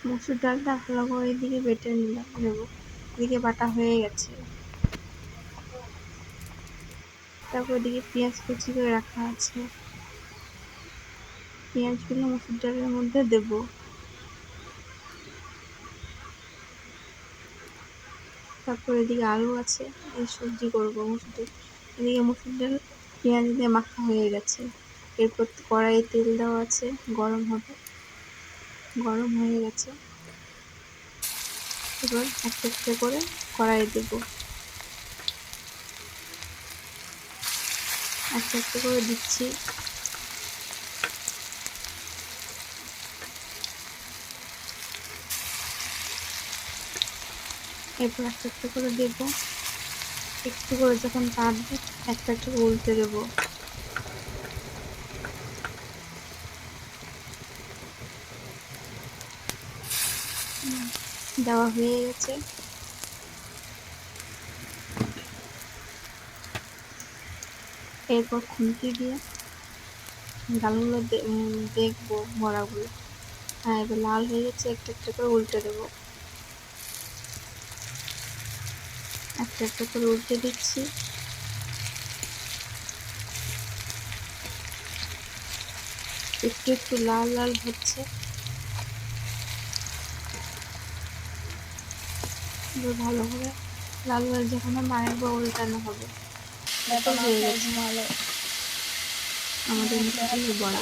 মসুর ডালটা ভালো করে এদিকে বেটে নেব। এদিকে বাটা হয়ে গেছে। তারপর এদিকে পেঁয়াজ কুচি করে রাখা আছে, পেঁয়াজগুলো মসুর ডালের মধ্যে দেব। তারপর এদিকে আলু আছে, এই সবজি করবো মসুর ডাল। এদিকে মসুর ডাল পেঁয়াজ দিয়ে মাখা হয়ে গেছে। এরপর কড়াইয়ে তেল দেওয়া আছে, গরম হবে, গরম হয়ে গেছে। এবার একটা একটা করে কড়াইয়ে দেবো, একটা একটা করে দিচ্ছি। এরপর একটা একটা করে দেবো, একটু করে যখন কাটবে একটা একটা করে উল্টে দেবো। দেওয়া হয়ে গেছে। এরপর খুন্তি দিয়ে ডালগুলো দেখবো বড়াগুলো। হ্যাঁ, এবার লাল হয়ে গেছে, একটা একটা করে উল্টে দেবো, একটা একটা করে উল্টে দিচ্ছি। একটু একটু লাল লাল হচ্ছে। এবার ভালো করে লাল লাল যখন হবে আরেকবার উল্টানো হবে। হয়ে গেছে ভালো আমাদের বড়া।